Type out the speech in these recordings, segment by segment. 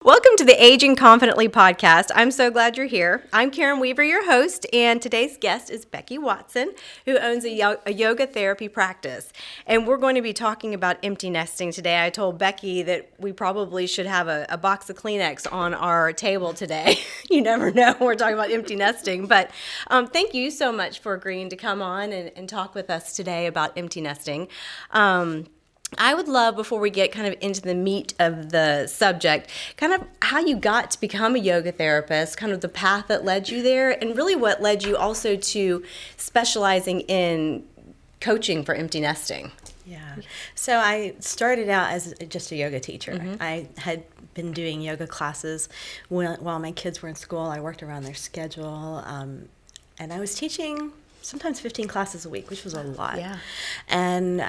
Welcome to the Aging Confidently podcast. I'm so glad you're here. I'm Karen Weaver, your host, and today's guest is Becky Watson, who owns a yoga therapy practice. And we're going to be talking about empty nesting today. I told Becky that we probably should have a box of Kleenex on our table today. You never know when we're talking about empty nesting. But thank you so much for agreeing to come on and talk with us today about empty nesting. I would love, before we get kind of into the meat of the subject, kind of how you got to become a yoga therapist, kind of the path that led you there, and really what led you also to specializing in coaching for empty nesting. Yeah. So I started out as just a yoga teacher. Mm-hmm. I had been doing yoga classes while my kids were in school. I worked around their schedule, and I was teaching sometimes 15 classes a week, which was a lot. Yeah. And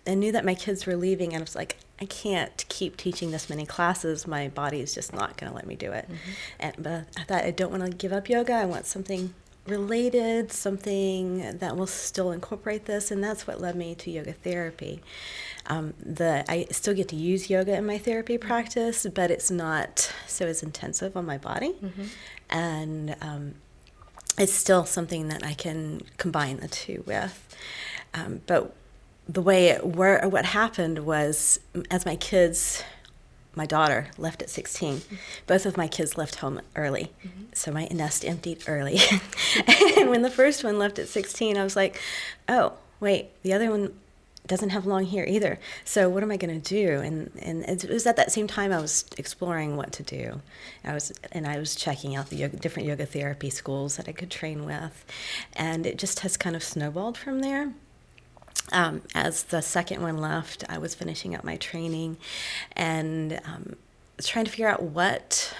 I knew that my kids were leaving, and I was like, I can't keep teaching this many classes. My body is just not going to let me do it. Mm-hmm. But I thought, I don't want to give up yoga. I want something related, something that will still incorporate this, and that's what led me to yoga therapy. I still get to use yoga in my therapy practice, but it's not so as intensive on my body. Mm-hmm. And it's still something that I can combine the two with. But the way what happened was, as my daughter left at 16, both of my kids left home early. Mm-hmm. So my nest emptied early. And when the first one left at 16, I was like, oh, wait, the other one doesn't have long hair either. So what am I going to do? And it was at that same time I was exploring what to do. I was checking out the different yoga therapy schools that I could train with. And it just has kind of snowballed from there. As the second one left, I was finishing up my training and was trying to figure out what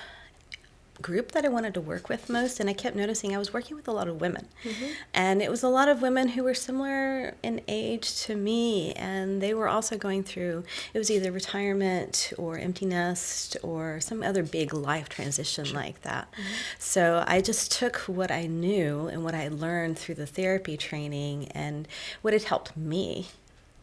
group that I wanted to work with most, and I kept noticing I was working with a lot of women. Mm-hmm. And it was a lot of women who were similar in age to me, and they were also going through, it was either retirement or empty nest or some other big life transition like that. Mm-hmm. So I just took what I knew and what I learned through the therapy training and what had helped me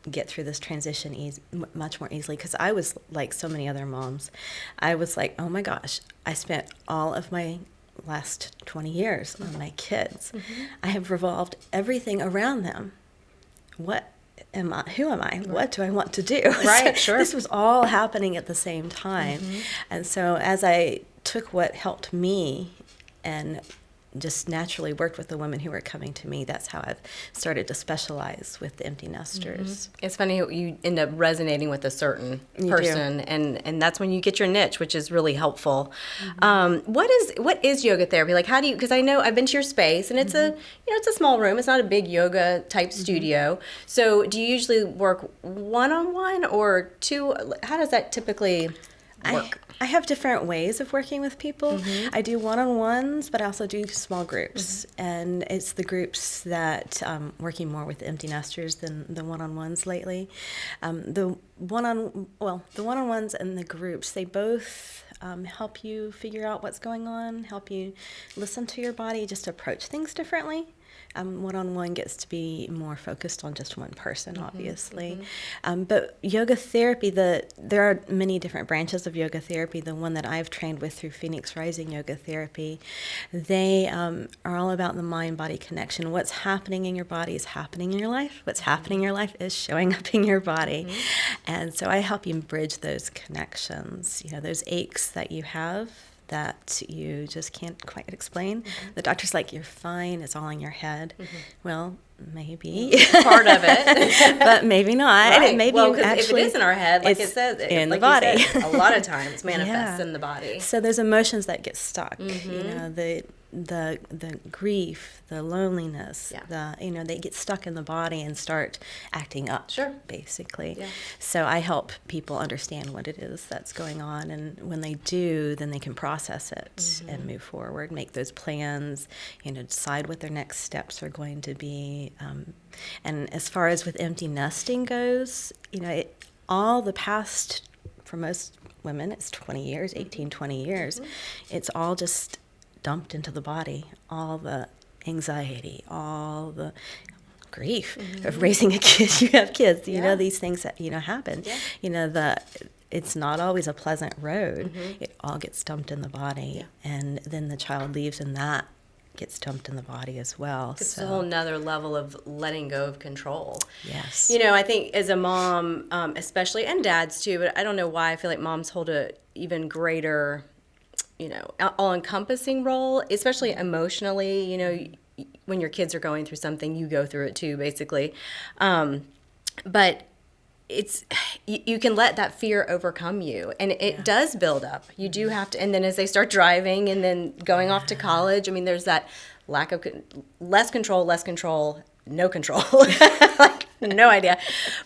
get through this transition much more easily, because I was like so many other moms. I was like, oh my gosh, I spent all of my last 20 years on my kids. Mm-hmm. I have revolved everything around them. What am I? Who am I? Right. What do I want to do? Right, so sure. This was all happening at the same time. Mm-hmm. And so as I took what helped me and just naturally worked with the women who were coming to me, that's how I've started to specialize with the empty nesters. Mm-hmm. It's funny, you end up resonating with a certain person, and that's when you get your niche, which is really helpful. Mm-hmm. What is yoga therapy? Like, how do you, because I know I've been to your space, and it's it's a small room. It's not a big yoga type studio. So do you usually work one-on-one or two? How does that typically work? I have different ways of working with people. Mm-hmm. I do one-on-ones, but I also do small groups. Mm-hmm. And it's the groups that working more with empty nesters than the one-on-ones lately. The one-on-ones and the groups, they both help you figure out what's going on, help you listen to your body, just approach things differently. One-on-one gets to be more focused on just one person, obviously. Mm-hmm. But yoga therapy, there are many different branches of yoga therapy. The one that I've trained with through Phoenix Rising Yoga Therapy, they are all about the mind-body connection. What's happening in your body is happening in your life. What's happening in your life is showing up in your body. Mm-hmm. And so I help you bridge those connections, those aches that you have that you just can't quite explain. Mm-hmm. The doctor's like, you're fine, it's all in your head. Mm-hmm. Well, maybe. Part of it. But maybe not. Right. Maybe well, because actually, if it is in our head, like it says, in the body. Said, a lot of times manifests in the body. So there's emotions that get stuck. Mm-hmm. The grief, the loneliness, they get stuck in the body and start acting up, basically. Yeah. So I help people understand what it is that's going on, and when they do, then they can process it and move forward, make those plans, decide what their next steps are going to be. And as far as with empty nesting goes, all the past, for most women, it's 20 years, 18, 20 years. It's all just dumped into the body, all the anxiety, all the grief of raising a kid. You have kids, you know, these things that, happen. Yeah. it's not always a pleasant road. It all gets dumped in the body, and then the child leaves, and that gets dumped in the body as well. It's a whole nother level of letting go of control. Yes. You know, I think as a mom, especially, and dads too, but I don't know why I feel like moms hold a even greater, you know, all-encompassing role, especially emotionally. You know, when your kids are going through something, you go through it too, basically. But it's, you can let that fear overcome you, and it does build up. You do have to, and then as they start driving and then going off to college, I mean, there's that lack of, less control, no control. Like, no idea.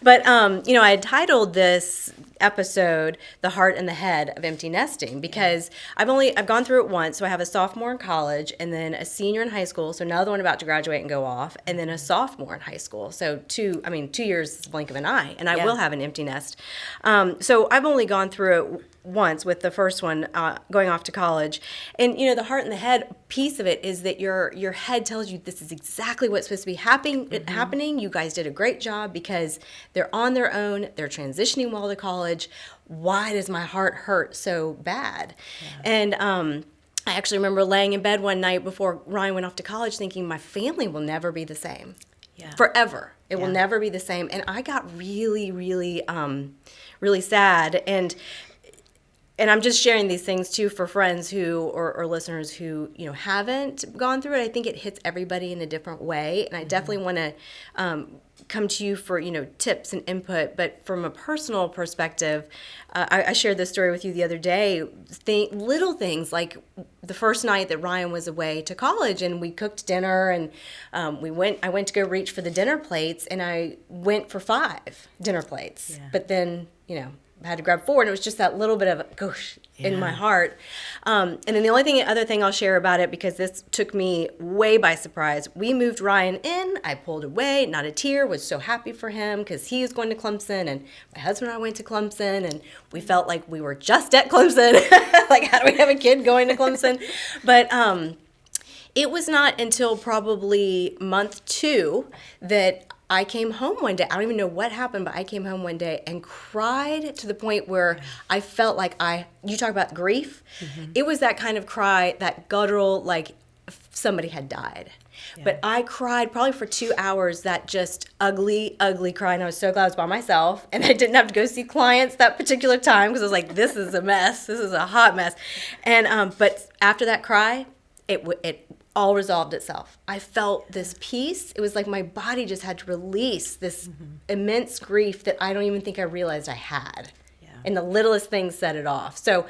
But, you know, I had titled this episode, The Heart and the Head of Empty Nesting, because I've gone through it once. So I have a sophomore in college, and then a senior in high school. So another one about to graduate and go off, and then a sophomore in high school. So 2 years is a blink of an eye, and I will have an empty nest. So I've only gone through it once, with the first one going off to college. And, you know, the heart and the head piece of it is that your head tells you this is exactly what's supposed to be happening. You guys did a great job because they're on their own. They're transitioning well to college. Why does my heart hurt so bad? And I actually remember laying in bed one night before Ryan went off to college thinking my family will never be the same. Forever. It will never be the same. And I got really, really, really sad. And I'm just sharing these things too for friends who or listeners who, you know, haven't gone through it. I think it hits everybody in a different way, and I definitely want to come to you for, you know, tips and input. But from a personal perspective, I shared this story with you the other day. Little things like the first night that Ryan was away to college, and we cooked dinner, and I went to go reach for the dinner plates, and I went for 5 dinner plates, but then, you know, I had to grab 4, and it was just that little bit of a goosh in my heart. And then the other thing I'll share about it, because this took me way by surprise, we moved Ryan in. I pulled away, not a tear, was so happy for him because he was going to Clemson, and my husband and I went to Clemson, and we felt like we were just at Clemson. Like, how do we have a kid going to Clemson? But it was not until probably month 2 that I came home one day. I don't even know what happened, but I came home one day and cried to the point where I felt like you talk about grief. It was that kind of cry, that guttural, like somebody had died. But I cried probably for 2 hours, that just ugly, ugly cry. And I was so glad I was by myself, and I didn't have to go see clients that particular time, because I was like, this is a mess. This is a hot mess. And but after that cry, it all resolved itself. I felt this peace. It was like my body just had to release this immense grief that I don't even think I realized I had. And the littlest things set it off. So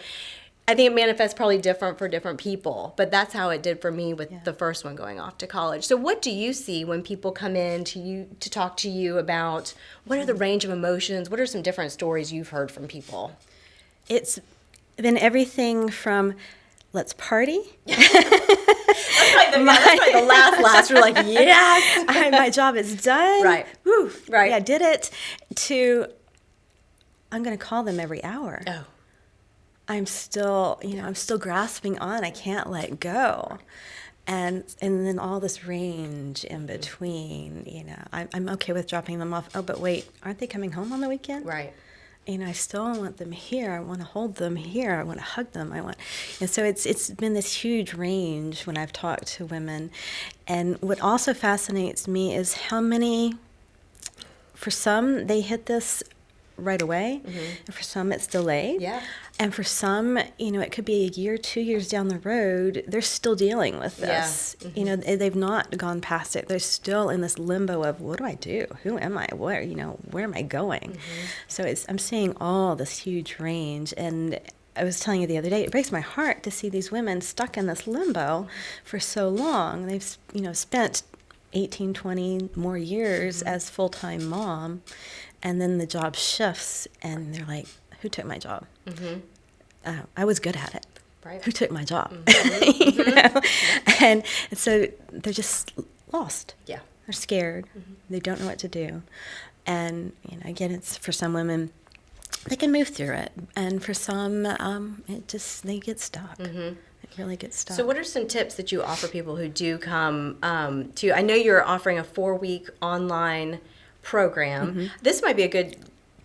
I think it manifests probably different for different people, but that's how it did for me with the first one going off to college. So what do you see when people come in to you to talk to you about what are the range of emotions? What are some different stories you've heard from people? It's been everything from let's party. That's like the last. We're like, yes, my job is done. Right. Woo. Right. Yeah, I did it. To I'm going to call them every hour. Oh. I'm still grasping on. I can't let go. And then all this range in between, you know, I'm okay with dropping them off. Oh, but wait, aren't they coming home on the weekend? Right. You know, I still want them here. I want to hold them here. I want to hug them. And so it's been this huge range when I've talked to women. And what also fascinates me is how many, for some, they hit this right away, and for some it's delayed. Yeah. And for some, you know, it could be a year, 2 years down the road, they're still dealing with this. You know, they've not gone past it. They're still in this limbo of, what do I do? Who am I? Where am I going? So I'm seeing all this huge range. And I was telling you the other day, it breaks my heart to see these women stuck in this limbo for so long. They've, you know, spent 18, 20 more years as full-time mom, and then the job shifts, and they're like, who took my job? I was good at it. Right. Who took my job? You know? And so they're just lost. Yeah. They're scared. They don't know what to do. And, you know, again, it's for some women, they can move through it. And for some, they get stuck. They really get stuck. So what are some tips that you offer people who do come to you? I know you're offering a 4-week online program. This might be a good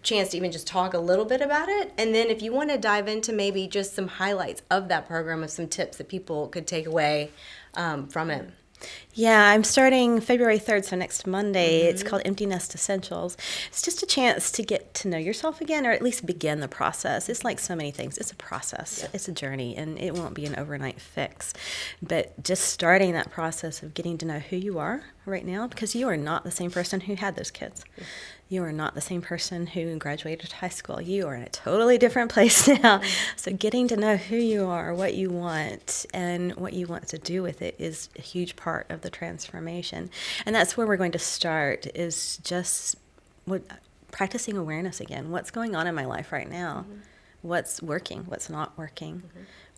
chance to even just talk a little bit about it. And then if you want to dive into maybe just some highlights of that program, of some tips that people could take away from it. Yeah, I'm starting February 3rd, so next Monday. It's called Empty Nest Essentials. It's just a chance to get to know yourself again, or at least begin the process. It's like so many things. It's a process. Yeah. It's a journey, and it won't be an overnight fix. But just starting that process of getting to know who you are right now, because you are not the same person who had those kids. You are not the same person who graduated high school. You are in a totally different place now. So getting to know who you are, what you want, and what you want to do with it is a huge part of the transformation. And that's where we're going to start, is just practicing awareness again. What's going on in my life right now? What's working? What's not working?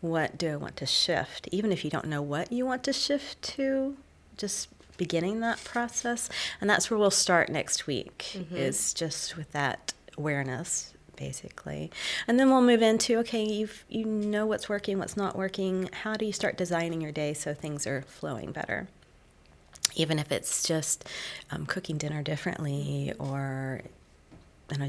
What do I want to shift? Even if you don't know what you want to shift to, just beginning that process. And that's where we'll start next week, is just with that awareness, basically. And then we'll move into, okay, you know what's working, what's not working. How do you start designing your day so things are flowing better? Even if it's just cooking dinner differently, or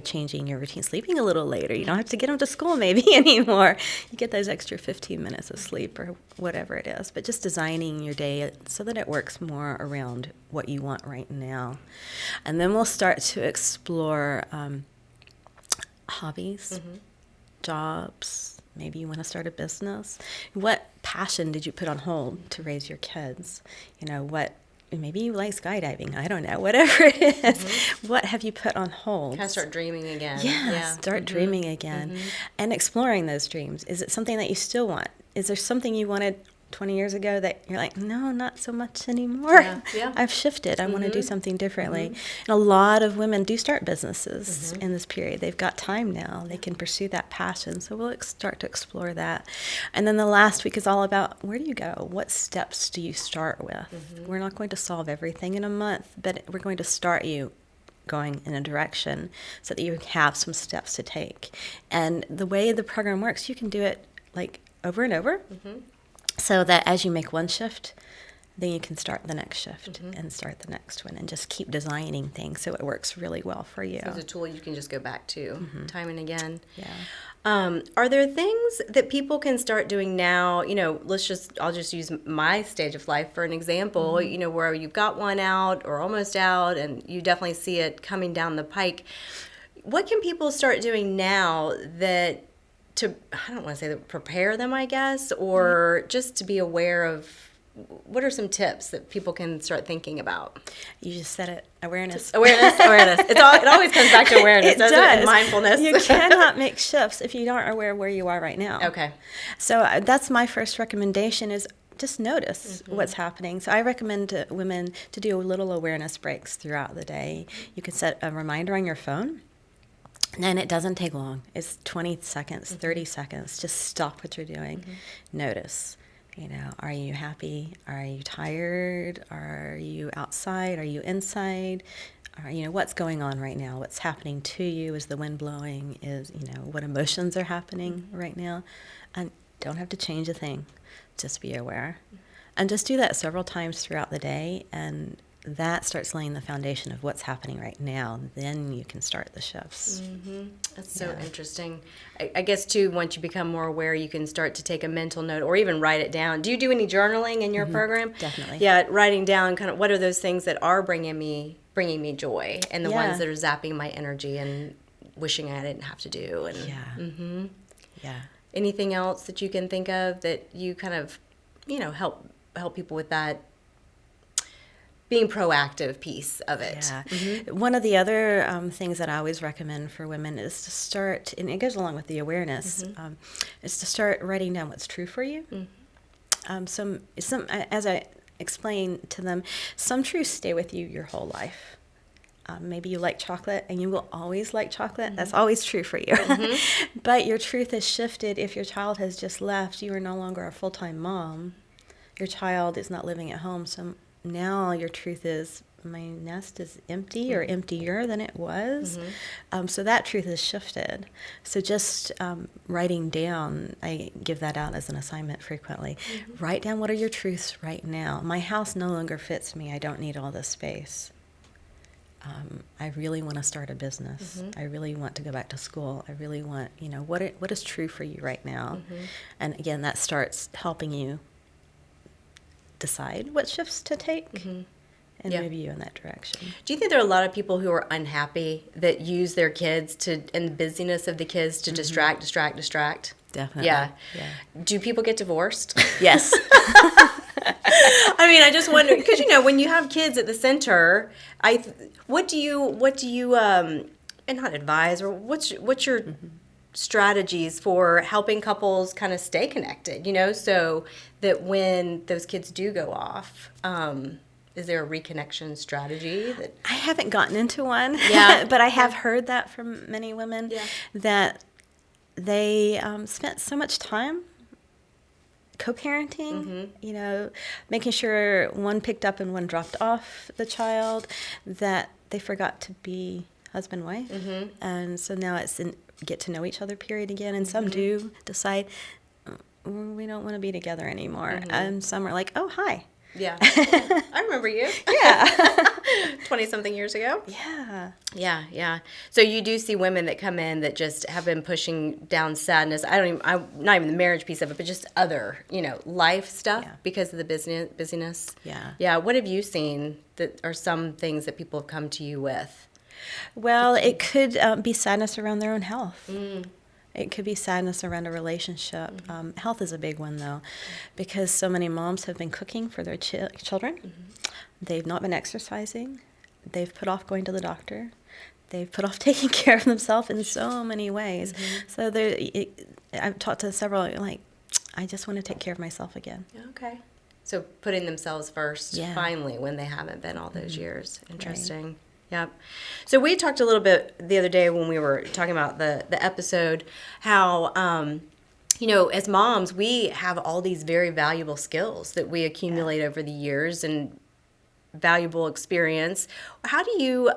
changing your routine, sleeping a little later. You don't have to get them to school maybe anymore. You get those extra 15 minutes of sleep or whatever it is. But just designing your day so that it works more around what you want right now. And then we'll start to explore hobbies, jobs. Maybe you want to start a business. What passion did you put on hold to raise your kids? Maybe you like skydiving. I don't know. Whatever it is. What have you put on hold? Kind of start dreaming again. Yeah. Start dreaming again. And exploring those dreams. Is it something that you still want? Is there something you wanted 20 years ago that you're like, no, not so much anymore? Yeah. I've shifted. I want to do something differently. And a lot of women do start businesses in this period. They've got time now. They can pursue that passion. So we'll start to explore that. And then the last week is all about, where do you go? What steps do you start with? We're not going to solve everything in a month, but we're going to start you going in a direction so that you have some steps to take. And the way the program works, you can do it like over and over. So that as you make one shift, then you can start the next shift and start the next one, and just keep designing things so it works really well for you. So it's a tool you can just go back to time and again. Yeah. Are there things that people can start doing now? I'll just use my stage of life for an example, where you've got one out or almost out, and you definitely see it coming down the pike. What can people start doing now I don't want to say that prepare them, I guess, or just to be aware of, what are some tips that people can start thinking about? You just said it. Awareness. Awareness. It always comes back to awareness. It does. And mindfulness. You cannot make shifts if you aren't aware where you are right now. Okay. So that's my first recommendation, is just notice what's happening. So I recommend to women to do little awareness breaks throughout the day. You can set a reminder on your phone. And it doesn't take long. It's 20 seconds, 30 seconds. Just stop what you're doing. Notice. Are you happy? Are you tired? Are you outside? Are you inside? What's going on right now? What's happening to you? Is the wind blowing? What emotions are happening right now? And don't have to change a thing. Just be aware. And just do that several times throughout the day, and that starts laying the foundation of what's happening right now. Then you can start the shifts. That's so interesting. I guess, too, once you become more aware, you can start to take a mental note or even write it down. Do you do any journaling in your program? Definitely. Yeah, writing down kind of what are those things that are bringing me joy, and the ones that are zapping my energy and wishing I didn't have to do. And, Yeah. Anything else that you can think of that you kind of, help people with that being proactive piece of it? Yeah. One of the other things that I always recommend for women is to start, and it goes along with the awareness, is to start writing down what's true for you. Some as I explain to them, some truths stay with you your whole life. Maybe you like chocolate and you will always like chocolate. That's always true for you. But your truth has shifted. If your child has just left, you are no longer a full-time mom. Your child is not living at home. So now your truth is, my nest is empty or emptier than it was. So that truth has shifted. So just writing down, I give that out as an assignment frequently. Write down, what are your truths right now? My house no longer fits me. I don't need all this space. I really want to start a business. I really want to go back to school. I really want, what is true for you right now? And again, that starts helping you decide what shifts to take and move you in that direction. Do you think there are a lot of people who are unhappy that use their kids and the busyness of the kids to distract? Definitely. Yeah. Do people get divorced? Yes. I mean, I just wonder, because, when you have kids at the center, what do you and not advise, or what's your strategies for helping couples kind of stay connected, so that when those kids do go off, is there a reconnection strategy? I haven't gotten into one, Yeah. but I have heard that from many women, that they spent so much time co-parenting, making sure one picked up and one dropped off the child, that they forgot to be husband-wife. And so now it's get to know each other period again. And some do decide, we don't want to be together anymore. And some are like, oh, hi. Yeah. I remember you. Yeah. 20-something years ago. Yeah. Yeah. So you do see women that come in that just have been pushing down sadness. I'm not even the marriage piece of it, but just other, life stuff because of the busyness. Yeah. Yeah. What have you seen that are some things that people have come to you with? Well, it could be sadness around their own health. It could be sadness around a relationship. Health is a big one, though, because so many moms have been cooking for their children. They've not been exercising. They've put off going to the doctor. They've put off taking care of themselves in so many ways. So I've talked to several, like, I just want to take care of myself again. Okay. So putting themselves first, Yeah. finally, when they haven't been all those years. Interesting. Right. Yep. So we talked a little bit the other day when we were talking about the episode, how, as moms, we have all these very valuable skills that we accumulate over the years and valuable experience. How do you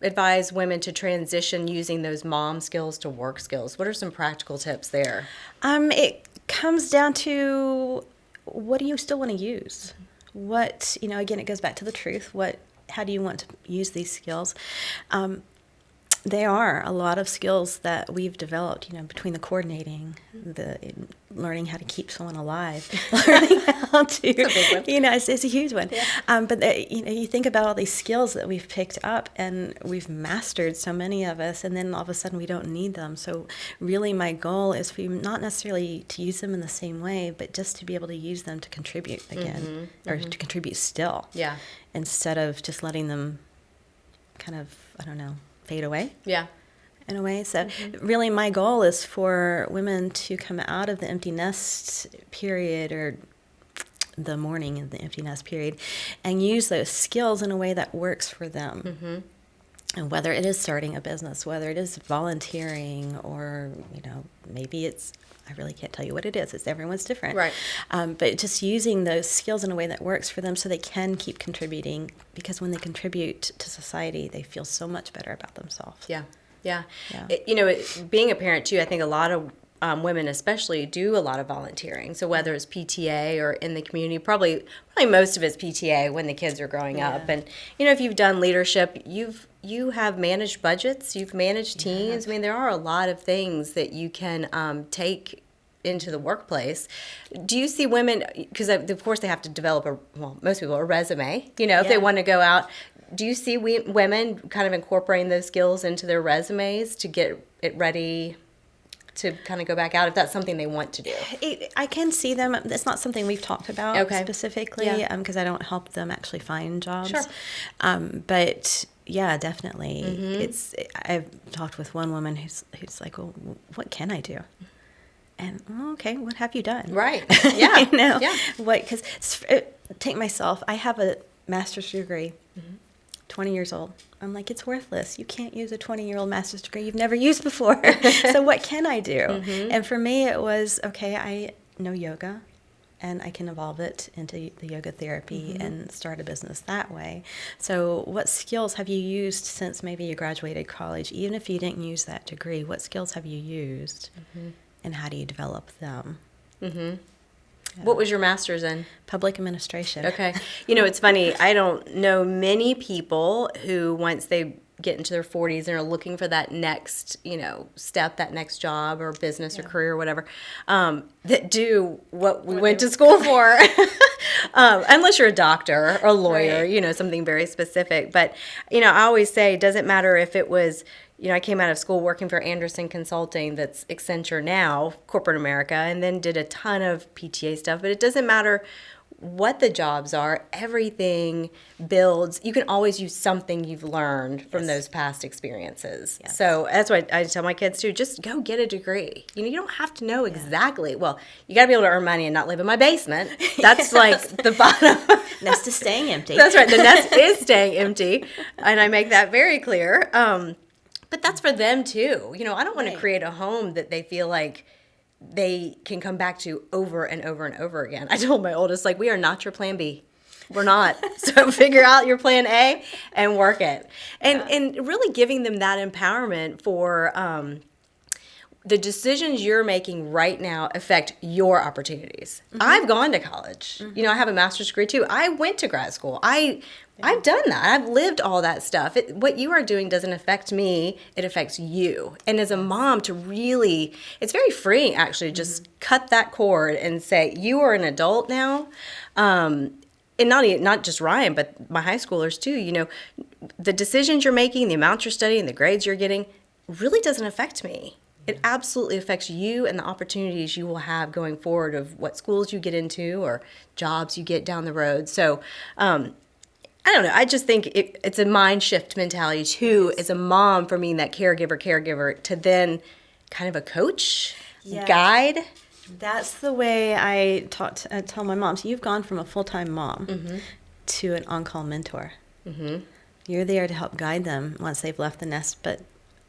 advise women to transition using those mom skills to work skills? What are some practical tips there? It comes down to, what do you still want to use? What, again, it goes back to the truth. How do you want to use these skills? There are a lot of skills that we've developed, between the coordinating, the learning how to keep someone alive, learning how to, it's a huge one. Yeah. But you think about all these skills that we've picked up and we've mastered, so many of us, and then all of a sudden we don't need them. So really my goal is for you not necessarily to use them in the same way, but just to be able to use them to contribute again, or to contribute still. Yeah. Instead of just letting them kind of, fade away. Yeah. In a way. So really my goal is for women to come out of the empty nest period, or the mourning of the empty nest period, and use those skills in a way that works for them. And whether it is starting a business, whether it is volunteering, or, maybe it's, I really can't tell you what it is. Everyone's different. Right. But just using those skills in a way that works for them so they can keep contributing, because when they contribute to society, they feel so much better about themselves. Yeah. Being a parent, too, I think a lot of women especially do a lot of volunteering. So whether it's PTA or in the community, probably most of it's PTA when the kids are growing up. And, if you've done leadership, you have managed budgets, you've managed teams. I mean, there are a lot of things that you can take into the workplace. Do you see women, because of course they have to develop most people, a resume, if they want to go out. Do you see women kind of incorporating those skills into their resumes to get it ready to kind of go back out, if that's something they want to do? I can see them. It's not something we've talked about specifically, because I don't help them actually find jobs. Sure. But yeah, definitely. I've talked with one woman who's like, well, what can I do? And okay, what have you done? Right. Yeah. Yeah. What? Because take myself. I have a master's degree. 20 years old. I'm like, it's worthless. You can't use a 20-year-old master's degree you've never used before. So what can I do? And for me, it was, okay, I know yoga, and I can evolve it into the yoga therapy and start a business that way. So what skills have you used since maybe you graduated college? Even if you didn't use that degree, what skills have you used, and how do you develop them? What was your master's in? Public administration. Okay. It's funny. I don't know many people who, once they get into their 40s and are looking for that next, step, that next job or business or career or whatever, that do what we went to school for. Unless you're a doctor or a lawyer, Right. Something very specific. But, I always say it doesn't matter if it was, I came out of school working for Anderson Consulting, that's Accenture now, corporate America, and then did a ton of PTA stuff. But it doesn't matter what the jobs are. Everything builds. You can always use something you've learned from those past experiences. Yes. So that's what I tell my kids too. Just go get a degree. You don't have to know exactly. Well, you got to be able to earn money and not live in my basement. That's like the bottom. Nest is staying empty. That's right. The nest is staying empty, and I make that very clear. But that's for them too. I don't want to create a home that they feel like they can come back to over and over and over again. I told my oldest, we are not your plan B. We're not. So figure out your plan A and work it. And really giving them that empowerment for the decisions you're making right now affect your opportunities. Mm-hmm. I've gone to college. Mm-hmm. I have a master's degree too. I went to grad school. I've done that. I've lived all that stuff. What you are doing doesn't affect me. It affects you. And as a mom, it's very freeing actually, just cut that cord and say, you are an adult now. And not just Ryan, but my high schoolers too. The decisions you're making, the amount you're studying, the grades you're getting really doesn't affect me. It absolutely affects you and the opportunities you will have going forward of what schools you get into or jobs you get down the road. So, I don't know. I just think it's a mind shift mentality too, as a mom, from being that caregiver to then kind of a coach, guide. That's the way I tell my moms. You've gone from a full-time mom to an on-call mentor. Mm-hmm. You're there to help guide them once they've left the nest. But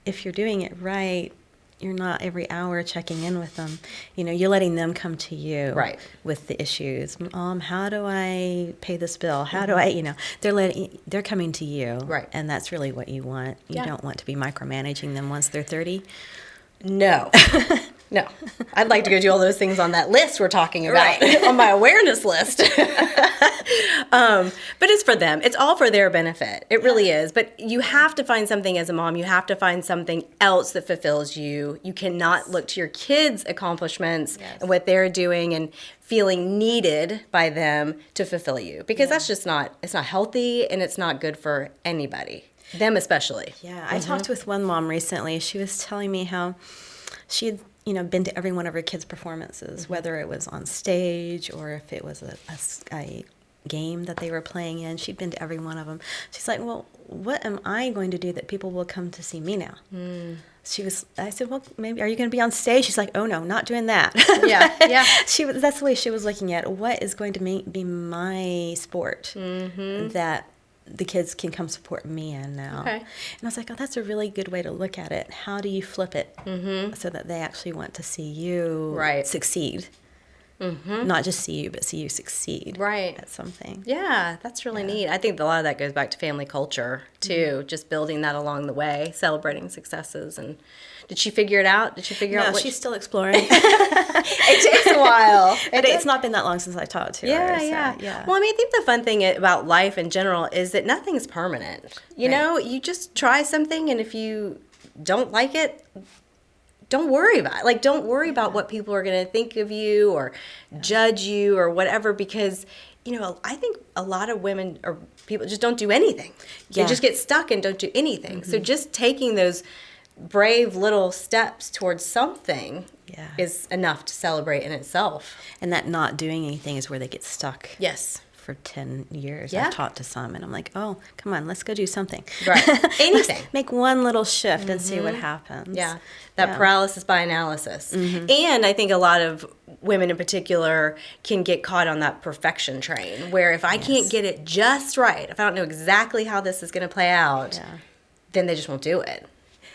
if you're doing it right, you're not every hour checking in with them. You're letting them come to you with the issues. Mom, how do I pay this bill? How do I, they're coming to you. Right. And that's really what you want. You don't want to be micromanaging them once they're 30. No. No. I'd like to go do all those things on that list we're talking about, on my awareness list. But it's for them. It's all for their benefit. It really is. But you have to find something as a mom. You have to find something else that fulfills you. You cannot look to your kids' accomplishments and what they're doing and feeling needed by them to fulfill you. Because that's just it's not healthy, and it's not good for anybody. Them especially. Yeah. I talked with one mom recently. She was telling me how she had been to every one of her kids' performances, whether it was on stage or if it was a game that they were playing in. She'd been to every one of them. She's like, well, what am I going to do that people will come to see me now? I said, well, maybe, are you going to be on stage? She's like, oh no, not doing that. Yeah. That's the way she was looking at what is going to be my sport that the kids can come support me in now. Okay. And I was like, oh, that's a really good way to look at it. How do you flip it so that they actually want to see you succeed? Not just see you, but see you succeed at something. Yeah, that's really neat. I think a lot of that goes back to family culture, too, just building that along the way, celebrating successes. And did she figure it out? Did she figure out what? No, she's still exploring. It takes a while. It's not been that long since I taught to her. Yeah. Well, I think the fun thing about life in general is that nothing's permanent. You know, you just try something, and if you don't like it, don't worry about it. Don't worry about what people are going to think of you or judge you or whatever, because, I think a lot of women or people just don't do anything. They just get stuck and don't do anything. So just taking those brave little steps towards something is enough to celebrate in itself. And that not doing anything is where they get stuck. Yes. For 10 years. I've taught to some, and I'm like, oh, come on, let's go do something. Right. Anything. Make one little shift and see what happens. Yeah. That paralysis by analysis. And I think a lot of women in particular can get caught on that perfection train, where if I can't get it just right, if I don't know exactly how this is going to play out, then they just won't do it.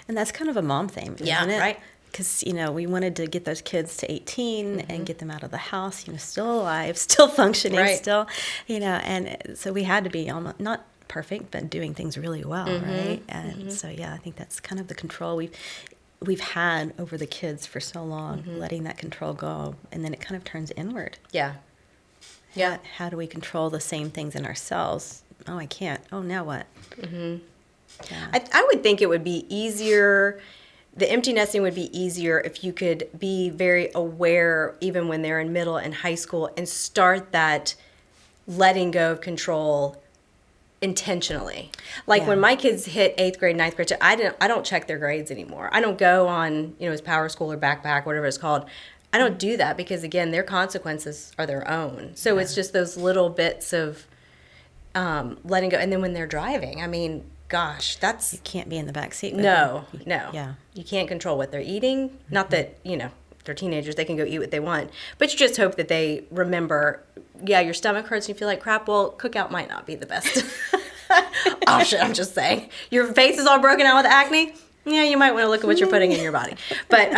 And that's kind of a mom thing, isn't it? Right. Because, we wanted to get those kids to 18 and get them out of the house, still alive, still functioning, still, and so we had to be almost, not perfect, but doing things really well, right? And so, I think that's kind of the control we've had over the kids for so long, letting that control go, and then it kind of turns inward. Yeah. Yeah. How do we control the same things in ourselves? Oh, I can't. Oh, now what? Yeah. I would think it would be easier. The empty nesting would be easier if you could be very aware, even when they're in middle and high school, and start that letting go of control intentionally. Like when my kids hit 8th grade, 9th grade, I don't check their grades anymore. I don't go on, his Power School or Backpack, whatever it's called. I don't do that because, again, their consequences are their own. So it's just those little bits of letting go. And then when they're driving, I mean, gosh, You can't be in the back seat. No. Yeah. You can't control what they're eating. Not that, they're teenagers, they can go eat what they want. But you just hope that they remember, your stomach hurts and you feel like crap. Well, cookout might not be the best option, I'm just saying. Your face is all broken out with acne. Yeah, you might want to look at what you're putting in your body. But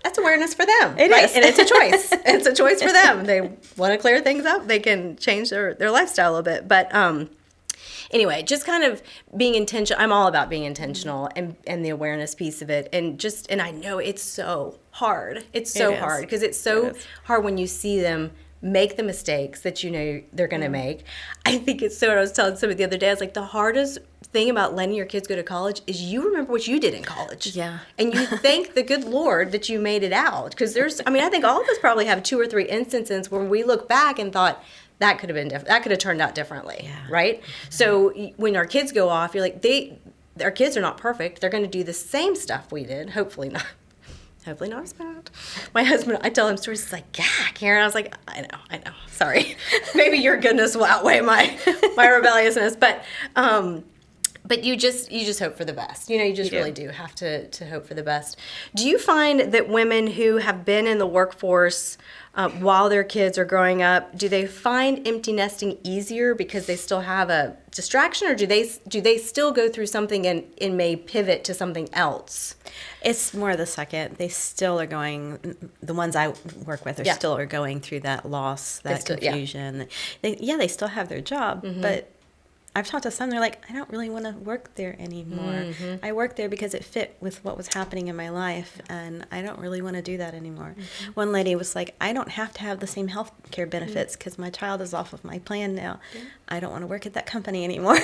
that's awareness for them. It is. And it's a choice. It's a choice for them. They want to clear things up. They can change their lifestyle a little bit. But anyway, just kind of being intentional. I'm all about being intentional and the awareness piece of it. And I know it's so hard. It's so hard because it's so hard when you see them make the mistakes that they're going to make. I think it's so, I was telling somebody the other day, I was like, the hardest thing about letting your kids go to college is you remember what you did in college. Yeah. And you thank the good Lord that you made it out. Because I think all of us probably have 2 or 3 instances where we look back and thought, that could have been different. That could have turned out differently, right? So when our kids go off, you're like, our kids are not perfect. They're going to do the same stuff we did. Hopefully not. Hopefully not as bad. My husband, I tell him stories. He's like, yeah, Karen. I was like, I know. Sorry. Maybe your goodness will outweigh my rebelliousness. But you just hope for the best. You just really do have to hope for the best. Do you find that women who have been in the workforce while their kids are growing up, do they find empty nesting easier because they still have a distraction, or do they still go through something and may pivot to something else? It's more the second. They still are going, the ones I work with still are going through that loss, that confusion. They still have their job, but I've talked to some, they're like, I don't really want to work there anymore. I work there because it fit with what was happening in my life, and I don't really want to do that anymore. One lady was like, I don't have to have the same health care benefits because my child is off of my plan now. I don't want to work at that company anymore.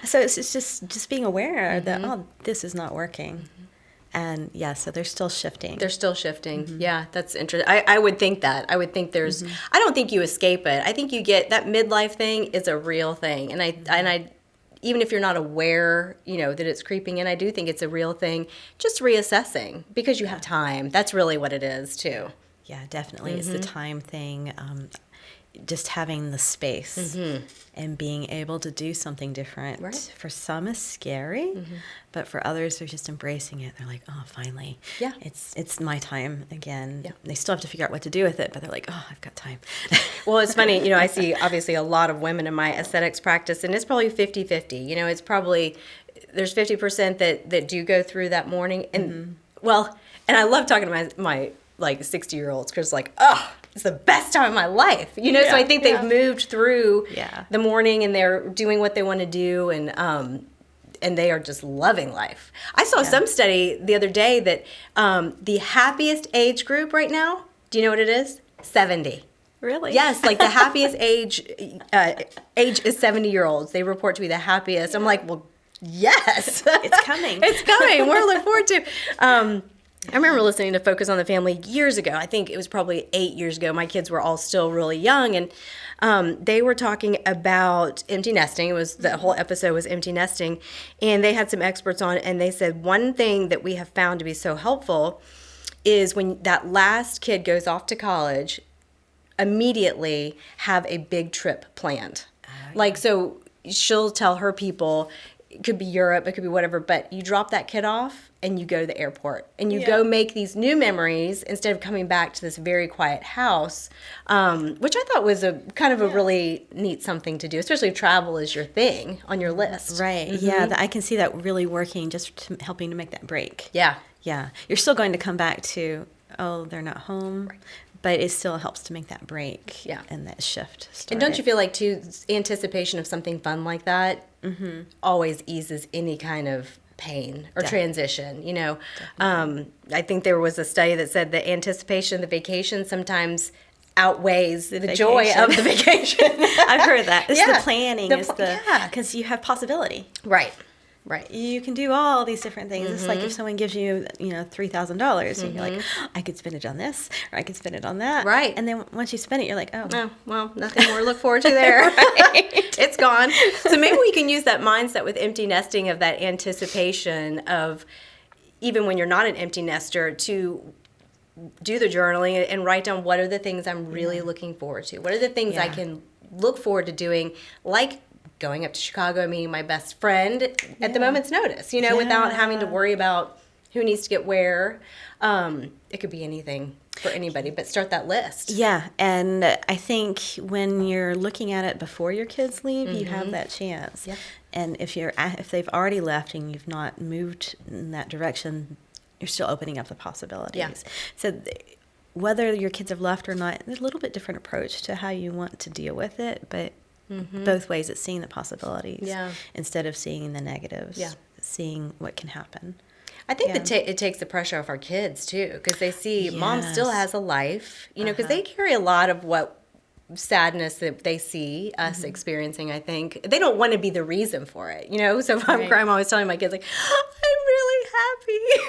So it's just being aware that, this is not working. And so they're still shifting. Yeah, that's interesting. I would think that. I would think there's, I don't think you escape it. I think you get, that midlife thing is a real thing. And I even if you're not aware, that it's creeping in, I do think it's a real thing. Just reassessing because you have time. That's really what it is too. Yeah, definitely. It's the time thing. Just having the space and being able to do something different. Right. For some is scary, but for others, they're just embracing it. They're like, oh, finally. Yeah. It's my time again. Yeah. They still have to figure out what to do with it, but they're like, oh, I've got time. Well, it's funny. I see obviously a lot of women in my aesthetics practice, and it's probably 50-50. It's probably, there's 50% that do go through that morning. And and I love talking to my 60-year-olds because it's the best time of my life, so I think they've moved through the morning and they're doing what they want to do, and they are just loving life. I saw some study the other day that the happiest age group right now, do you know what it is? 70. Really? Yes, the happiest age is 70-year-olds. They report to be the happiest. I'm like, well, yes. It's coming. It's coming. We're looking forward to I remember listening to Focus on the Family years ago. I think it was probably 8 years ago. My kids were all still really young, and they were talking about empty nesting. It was, the whole episode was empty nesting, and they had some experts on, and they said one thing that we have found to be so helpful is when that last kid goes off to college, immediately have a big trip planned. So she'll tell her people, it could be Europe, it could be whatever, but you drop that kid off and you go to the airport and you go make these new memories instead of coming back to this very quiet house, which I thought was a kind of a really neat something to do, especially if travel is your thing on your list. Right. Yeah, I can see that really working, just helping to make that break. Yeah. Yeah. You're still going to come back to, they're not home. Right. But it still helps to make that break and that shift started. And don't you feel like, too, anticipation of something fun like that always eases any kind of pain or transition, you know. I think there was a study that said the anticipation of the vacation sometimes outweighs the joy of the vacation. I've heard that. It's the planning, yeah, because you have possibility. Right. You can do all these different things. It's like if someone gives you, $3,000, and you're like, I could spend it on this, or I could spend it on that. Right. And then once you spend it, you're like, oh, well, nothing more to look forward to there. It's gone. So maybe we can use that mindset with empty nesting, of that anticipation of, even when you're not an empty nester, to do the journaling and write down, what are the things I'm really looking forward to? What are the things I can look forward to doing, like going up to Chicago and meeting my best friend at the moment's notice, without having to worry about who needs to get where. It could be anything for anybody, but start that list. Yeah, and I think when you're looking at it before your kids leave, you have that chance. Yep. And if they've already left and you've not moved in that direction, you're still opening up the possibilities. Yeah. So whether your kids have left or not, there's a little bit different approach to how you want to deal with it, but both ways, it's seeing the possibilities instead of seeing the negatives, seeing what can happen. I think it takes the pressure off our kids, too, because they see mom still has a life, because they carry a lot of what sadness that they see us experiencing, I think. They don't want to be the reason for it, So if I'm crying, I'm always telling my kids, like, I'm really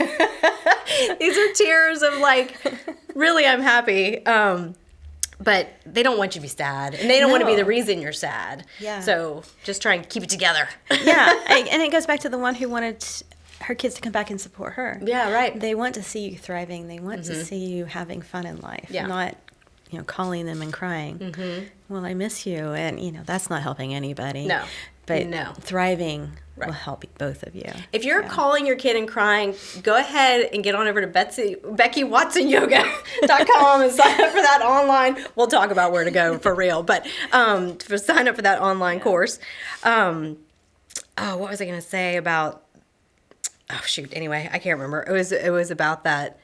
happy. These are tears of, like, really, I'm happy. But they don't want you to be sad, and they don't want to be the reason you're sad. Yeah. So just try and keep it together. And it goes back to the one who wanted her kids to come back and support her. Yeah, right. They want to see you thriving. They want to see you having fun in life, not, calling them and crying. Well, I miss you, and that's not helping anybody. No. But thriving will help both of you. If you're calling your kid and crying, go ahead and get on over to BeckyWatsonYoga.com and sign up for that online. We'll talk about where to go for real, but sign up for that online course. What was I going to say about? Oh shoot! Anyway, I can't remember. It was about that,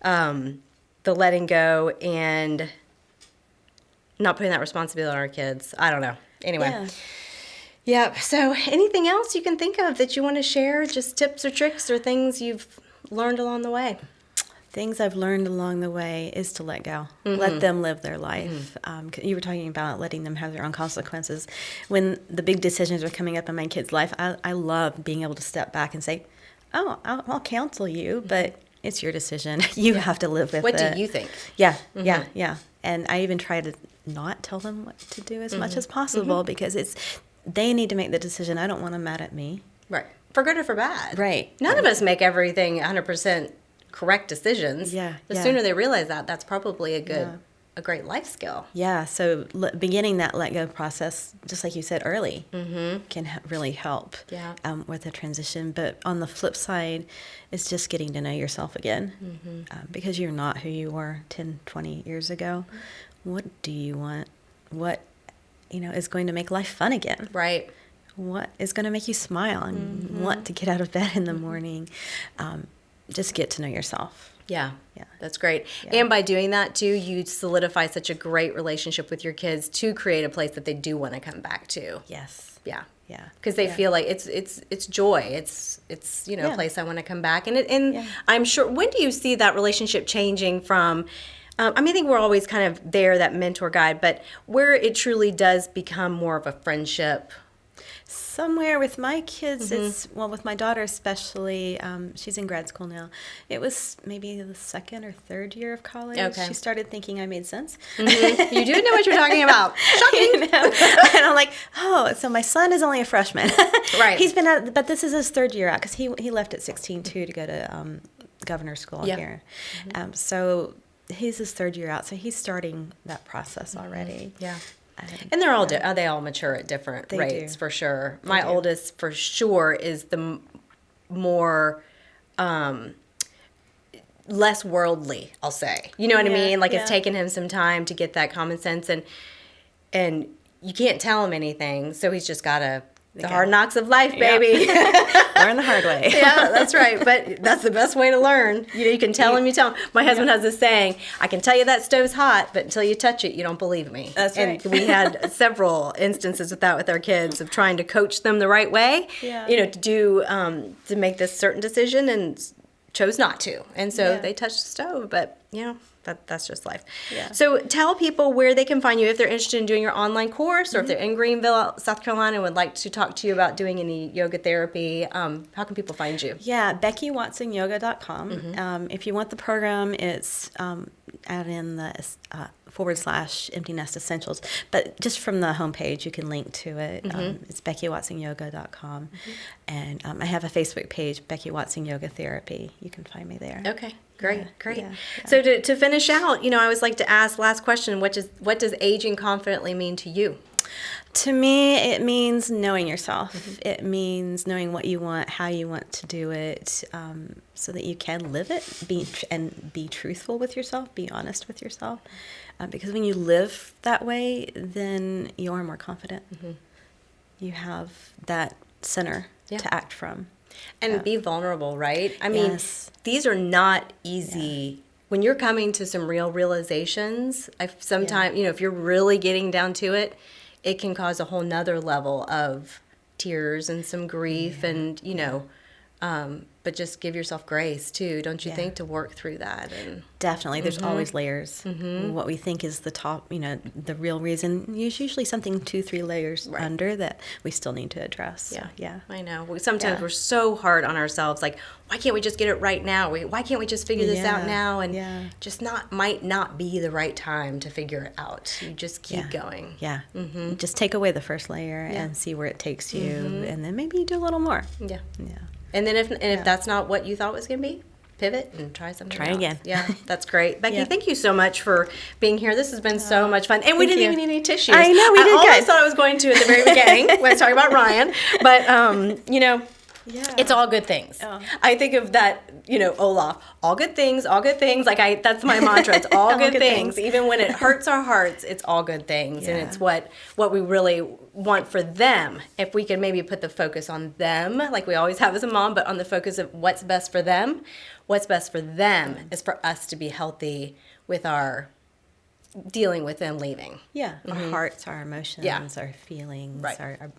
the letting go and not putting that responsibility on our kids. I don't know. Anyway. Yeah. Yep. So anything else you can think of that you want to share? Just tips or tricks or things you've learned along the way? Things I've learned along the way is to let go. Let them live their life. You were talking about letting them have their own consequences. When the big decisions are coming up in my kid's life, I love being able to step back and say, oh, I'll counsel you, but it's your decision. You have to live with it. What do you think? Yeah. And I even try to not tell them what to do as much as possible because they need to make the decision. I don't want them mad at me. Right. For good or for bad. Right. None of us make everything 100% correct decisions. Yeah. The sooner they realize that, that's probably a great life skill. Yeah. So beginning that let go process, just like you said, early can really help with the transition. But on the flip side, it's just getting to know yourself again because you're not who you were 10, 20 years ago. What do you want? What is going to make life fun again. Right. What is going to make you smile and want to get out of bed in the morning. Just get to know yourself. Yeah. That's great. Yeah. And by doing that, too, you solidify such a great relationship with your kids to create a place that they do want to come back to. Yes. Yeah. Because they feel like it's joy. It's a place I want to come back. And I'm sure, when do you see that relationship changing from... I think we're always kind of there, that mentor guide, but where it truly does become more of a friendship. Somewhere with my kids, with my daughter especially, she's in grad school now. It was maybe the second or third year of college. Okay. She started thinking I made sense. You do know what you're talking about. Shocking. And I'm like, so my son is only a freshman. Right. He's been out, but this is his third year out because he left at 16 too to go to governor's school here. So he's his third year out, so he's starting that process already. Yeah. And they're all they all mature at different rates, for sure. My oldest, for sure, is the more less worldly, I'll say. You know what I mean? Like, it's taken him some time to get that common sense, and you can't tell him anything, so he's just got to The hard knocks of life, baby. Learn the hard way. Yeah, that's right. But that's the best way to learn. You can tell them, you tell them. My husband has this saying, I can tell you that stove's hot, but until you touch it, you don't believe me. That's right. And we had several instances with that with our kids of trying to coach them the right way, to do, to make this certain decision and chose not to. And so they touched the stove, but, that's just life. Yeah. So tell people where they can find you if they're interested in doing your online course or if they're in Greenville, South Carolina, and would like to talk to you about doing any yoga therapy. How can people find you? Yeah, BeckyWatsonYoga.com. If you want the program, it's add in the / Empty Nest Essentials. But just from the homepage, you can link to it. It's BeckyWatsonYoga.com. And I have a Facebook page, Becky Watson Yoga Therapy. You can find me there. Okay. Great. Yeah. So to finish out, I always like to ask last question, what does aging confidently mean to you? To me, it means knowing yourself. It means knowing what you want, how you want to do it, so that you can live it, be truthful with yourself, be honest with yourself. Because when you live that way, then you are more confident. You have that center to act from. And be vulnerable, right? I mean, these are not easy. When you're coming to some real realizations, sometimes, if you're really getting down to it, it can cause a whole nother level of tears and some grief and, but just give yourself grace too, don't you think, to work through that? And definitely, there's always layers. What we think is the top, the real reason, there's usually something 2-3 layers under that we still need to address. So, I know. Sometimes we're so hard on ourselves, like, why can't we just get it right now? Why can't we just figure this out now? And just might not be the right time to figure it out. You just keep going. Just take away the first layer and see where it takes you, and then maybe you do a little more. And then if that's not what you thought it was going to be, pivot and try something else. Again. Yeah, that's great. Becky, thank you so much for being here. This has been so much fun. And we didn't even need any tissues. I know, we did I good. almost thought I was going to at the very beginning when I was talking about Ryan. But, it's all good things. I think of that, Olaf, all good things. Like that's my mantra. It's all good things. Even when it hurts our hearts, it's all good things. And it's what we really want for them. If we can maybe put the focus on them, like we always have as a mom, but on the focus of what's best for them is for us to be healthy with our dealing with them leaving. Our hearts, our emotions, our feelings, our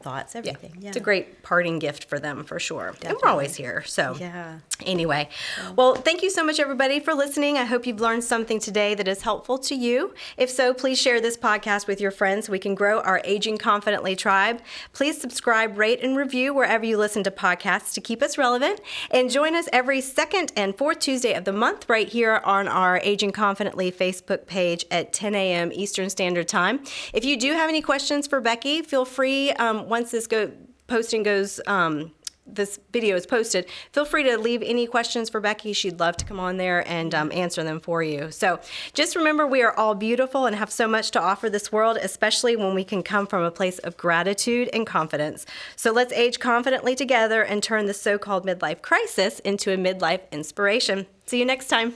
thoughts, everything. It's a great parting gift for them, for sure. Definitely. And we're always here. So anyway, well, thank you so much, everybody, for listening. I hope you've learned something today that is helpful to you. If so, please share this podcast with your friends so we can grow our Aging Confidently tribe. Please subscribe, rate, and review wherever you listen to podcasts to keep us relevant. And join us every second and fourth Tuesday of the month right here on our Aging Confidently Facebook page at 10 a.m. Eastern Standard Time. If you do have any questions for Becky, feel free, once this this video is posted, feel free to leave any questions for Becky. She'd love to come on there and answer them for you. So just remember, we are all beautiful and have so much to offer this world, especially when we can come from a place of gratitude and confidence. So let's age confidently together and turn the so-called midlife crisis into a midlife inspiration. See you next time.